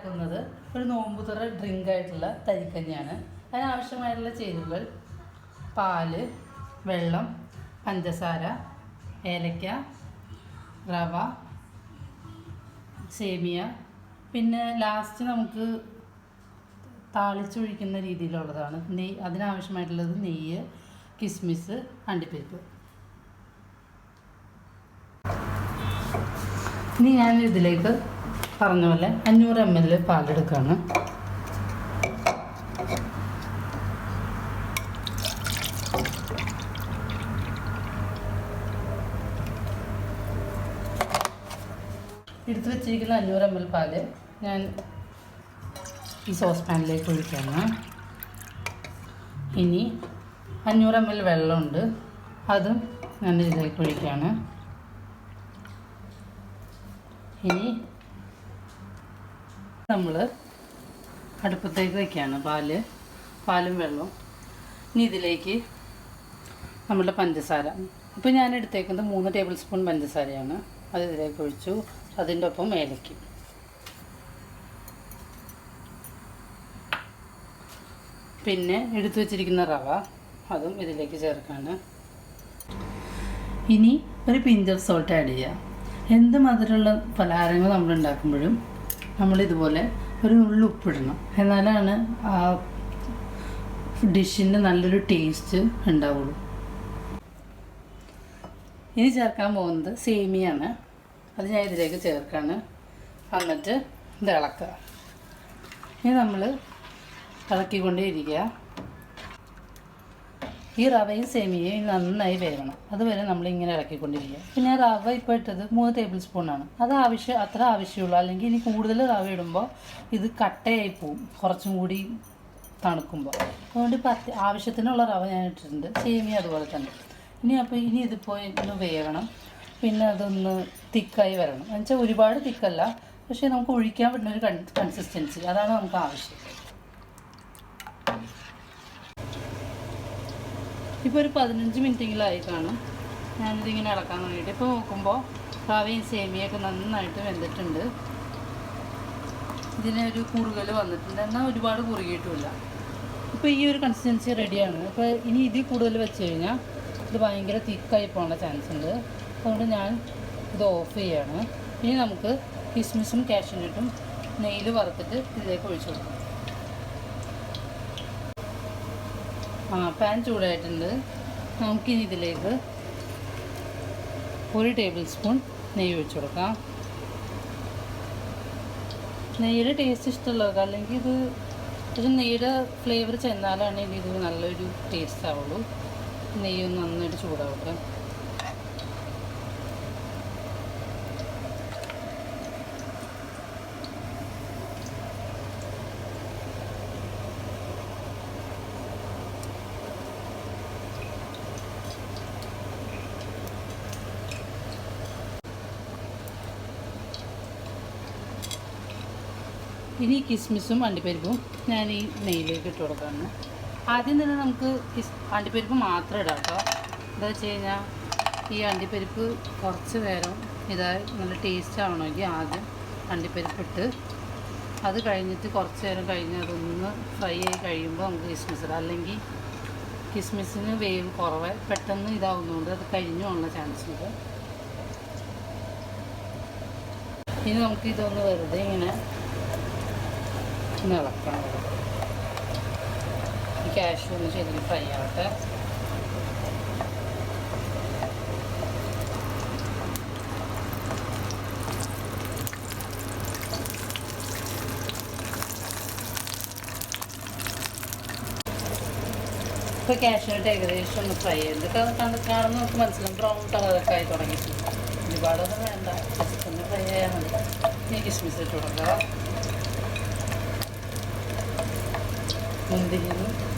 തയ്യാറാക്കുന്നത് ഒരു നോമ്പുതുറ ഡ്രിങ്കായിട്ടുള്ള തരിക്കഞ്ഞിയാണ്. അതിനാവശ്യമായിട്ടുള്ള ചേരുവകൾ പാല്, വെള്ളം, പഞ്ചസാര, ഏലക്ക, റവ, സേമിയ, പിന്നെ ലാസ്റ്റ് നമുക്ക് താളിച്ചൊഴിക്കുന്ന രീതിയിലുള്ളതാണ് നെയ്യ്. അതിനാവശ്യമായിട്ടുള്ളത് നെയ്യ്, കിസ്മിസ്, അണ്ടിപ്പരിപ്പ്. ഇനി ഞാൻ ഇതിലേക്ക് പറഞ്ഞ പോലെ 500 ml പാലെടുക്കുകയാണ്. എടുത്ത് വെച്ചിരിക്കുന്ന 500 ml പാല് ഞാൻ ഈ സോസ് പാനിലേക്ക് ഒഴിക്കുകയാണ്. ഇനി 500 ml വെള്ളമുണ്ട്, അതും ഞാൻ ഇതിലേക്ക് ഒഴിക്കുകയാണ്. ഇനി നമ്മൾ അടുപ്പത്തേക്ക് വയ്ക്കുകയാണ് പാലും വെള്ളവും. ഇനി ഇതിലേക്ക് നമ്മളുടെ പഞ്ചസാര. ഇപ്പോൾ ഞാൻ എടുത്തേക്കുന്നത് 3 ടേബിൾ സ്പൂൺ പഞ്ചസാരയാണ്. അത് ഇതിലേക്ക് ഒഴിച്ചു. അതിൻ്റെ ഒപ്പം ഏലക്ക. പിന്നെ എടുത്തു വച്ചിരിക്കുന്ന റവ, അതും ഇതിലേക്ക് ചേർക്കാണ്. ഇനി ഒരു പിഞ്ച് ഓഫ് സോൾട്ട് ആഡ് ചെയ്യുക. എന്ത് മധുരമുള്ള പലഹാരങ്ങൾ നമ്മൾ ഉണ്ടാക്കുമ്പോഴും നമ്മളിതുപോലെ ഒരു നുള്ളി ഉപ്പിടണം. എന്നാലാണ് ആ ഡിഷിൻ്റെ നല്ലൊരു ടേസ്റ്റ് ഉണ്ടാവുള്ളൂ. ഇനി ചേർക്കാൻ പോകുന്നത് സേമിയാണ്. അത് ഞാൻ ഇതിലേക്ക് ചേർക്കാണ്. എന്നിട്ട് ഇത് ഇളക്കുക. ഇനി നമ്മൾ ഇളക്കിക്കൊണ്ടേ ഇരിക്കുക. ഈ റവയും സേമിയയും നന്നായി വേകണം. അതുവരെ നമ്മളിങ്ങനെ ഇളക്കിക്കൊണ്ടിരിക്കുക. പിന്നെ റവ ഇപ്പോൾ ഇട്ടത് 3 ടേബിൾ സ്പൂണാണ്. അത് അത്ര ആവശ്യമുള്ളൂ. അല്ലെങ്കിൽ ഇനി കൂടുതൽ റവ ഇടുമ്പോൾ ഇത് കട്ടയായി പോവും കുറച്ചും കൂടി തണുക്കുമ്പോൾ. അതുകൊണ്ട് ആവശ്യത്തിനുള്ള റവ ഞാൻ ഇട്ടിട്ടുണ്ട്. സേമിയ അതുപോലെ തന്നെ. ഇനി ഇതിപ്പോൾ ഒന്ന് വേകണം. പിന്നെ അതൊന്ന് തിക്കായി വരണം. എന്നുവെച്ചാൽ ഒരുപാട് തിക്കല്ല, പക്ഷേ നമുക്ക് ഒഴിക്കാൻ പറ്റുന്ന ഒരു കൺസിസ്റ്റൻസി, അതാണ് നമുക്ക് ആവശ്യം. ഇപ്പോൾ ഒരു 15 മിനിറ്റെങ്കിലും ആയി കാണും. ഞാനിതിങ്ങനെ ഇളക്കാൻ വേണ്ടിയിട്ട്. ഇപ്പോൾ നോക്കുമ്പോൾ റവയും സേമിയൊക്കെ നന്നായിട്ട് വെന്തിട്ടുണ്ട്. ഇതിനൊരു കുറുകൽ വന്നിട്ടുണ്ട്, എന്നാൽ ഒരുപാട് കുറുകിയിട്ടുമില്ല. ഇപ്പോൾ ഈ ഒരു കൺസിസ്റ്റൻസി റെഡിയാണ്. അപ്പോൾ ഇനി ഇതിൽ കൂടുതൽ വെച്ച് കഴിഞ്ഞാൽ ഇത് ഭയങ്കര തിക്കായി പോകാനുള്ള ചാൻസ് ഉണ്ട്. അതുകൊണ്ട് ഞാൻ ഇത് ഓഫ് ചെയ്യാണ്. ഇനി നമുക്ക് കിസ്മിസും കാഷ്യൂനട്ടും നെയ്യിൽ വറുത്തിട്ട് ഇതിലേക്ക് ഒഴിച്ചു കൊടുക്കാം. പാൻ ചൂടായിട്ടുണ്ട്. നമുക്കിനി ഇതിലേക്ക് 1 ടേബിൾ സ്പൂൺ നെയ്യ് ഒഴിച്ചു കൊടുക്കാം. നെയ്യുടെ ടേസ്റ്റ് ഇഷ്ടമുള്ളവർക്ക്, അല്ലെങ്കിൽ ഇത് പക്ഷെ നെയ്യുടെ ഫ്ലേവർ ചെന്നാലാണ് ഇത് നല്ലൊരു ടേസ്റ്റ് ആവുള്ളൂ. നെയ്യൊന്ന് നന്നായിട്ട് ചൂടാവട്ടെ. ഇനി കിസ്മിസും അണ്ടിപ്പരിപ്പും ഞാൻ ഈ നെയ്യിലേക്ക് ഇട്ട് കൊടുക്കാണ്. ആദ്യം തന്നെ നമുക്ക് അണ്ടിപ്പരിപ്പ് മാത്രം ഇടാം കേട്ടോ. എന്താ വെച്ച് കഴിഞ്ഞാൽ ഈ അണ്ടിപ്പരിപ്പ് കുറച്ച് നേരം ഇതായി നല്ല ടേസ്റ്റ് ആവണമെങ്കിൽ ആദ്യം അണ്ടിപ്പരിപ്പ് ഇട്ട് അത് കഴിഞ്ഞിട്ട് കുറച്ച് നേരം കഴിഞ്ഞ് അതൊന്ന് ഫ്രൈ ആയി കഴിയുമ്പോൾ നമുക്ക് കിസ്മിസ് ഇടാം. അല്ലെങ്കിൽ കിസ്മിസിന് വേവ് കുറവ് പെട്ടെന്ന് ഇതാവുന്നതുകൊണ്ട് അത് കരിഞ്ഞു പോകാനുള്ള ചാൻസ് ഉണ്ട്. ഇനി നമുക്ക് ഇതൊന്ന് വെറുതെ ഇങ്ങനെ ഇളക്കണം. ഈ കാഷ്യൂ ഒന്ന് ശരിക്കും ഫ്രൈ ആവട്ടെ. ഇപ്പോൾ കാഷ്യൂനട്ട് ഏകദേശം ഒന്ന് ഫ്രൈ ചെയ്തിട്ട് കാണുമ്പോൾ നമുക്ക് മനസ്സിലാവും ബ്രൗൺ കളറൊക്കെ ആയി തുടങ്ങിയിട്ടുണ്ട്. ഒരുപാടൊന്നും വേണ്ട, ജസ്റ്റ് ഒന്ന് ഫ്രൈ ചെയ്യാൻ മതി. ഇനി കിസ്മിസ് ഇട്ട് കൊടുക്കുക. മുന്തിരി,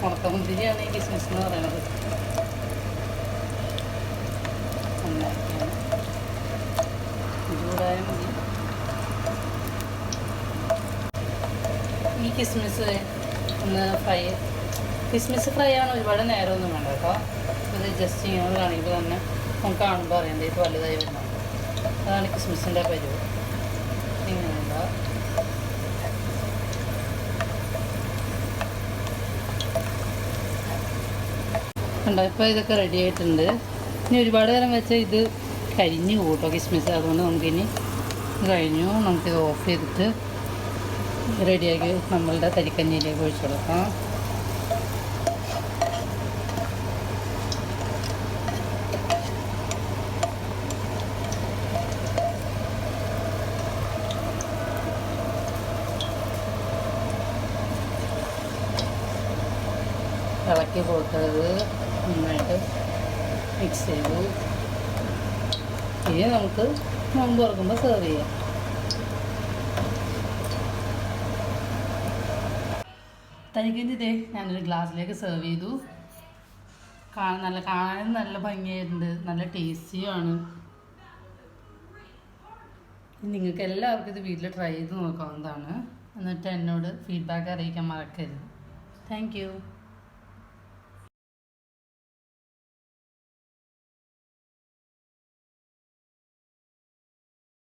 ഉണക്കമുന്തിരിയാണ് ഈ കിസ്മിസ് എന്ന് പറയുന്നത്. നന്നാക്കിയാണ് ചൂടായ മതി. ഈ കിസ്മിസ് ഒന്ന് കിസ്മിസ് ഫ്രൈ ആണ്, ഒരുപാട് നേരമൊന്നും വേണ്ട കേട്ടോ. ഇത് ജസ്റ്റ് ഇങ്ങനെ കാണിക്കുമ്പോൾ തന്നെ നമുക്ക് കാണുമ്പോൾ അറിയണ്ടേ ഇത് വലുതായി വരുന്നത്. അതാണ് കിസ്മിസിൻ്റെ പരിവ്. ഇങ്ങനെയുള്ള കണ്ടോ ഇപ്പോൾ ഇതൊക്കെ റെഡി ആയിട്ടുണ്ട്. ഇനി ഒരുപാട് നേരം വെച്ചാൽ ഇത് കരിഞ്ഞു കൂട്ടോ കിസ്മിസ്. അതുകൊണ്ട് നമുക്കിനി കഴിഞ്ഞു. നമുക്കിത് ഓഫ് ചെയ്തിട്ട് റെഡിയാക്കി നമ്മളുടെ തരിക്കഞ്ഞിയിലേക്ക് ഒഴിച്ചു കൊടുക്കാം. ഇളക്കി കൊടുത്തത് നന്നായിട്ട് മിക്സ് ചെയ്തു. ഇനി നമുക്ക് നോമ്പ് തുറക്കുമ്പോൾ സെർവ് ചെയ്യാം. തനിക്കിൻ്റെ ഇതേ ഞാനൊരു ഗ്ലാസ്സിലേക്ക് സെർവ് ചെയ്തു. കാണാനും നല്ല ഭംഗിയായിട്ടുണ്ട്, നല്ല ടേസ്റ്റിയുമാണ്. നിങ്ങൾക്ക് എല്ലാവർക്കും ഇത് വീട്ടിൽ ട്രൈ ചെയ്ത് നോക്കാവുന്നതാണ്. എന്നിട്ട് എന്നോട് ഫീഡ്ബാക്ക് അറിയിക്കാൻ മറക്കരുത്. Thank you.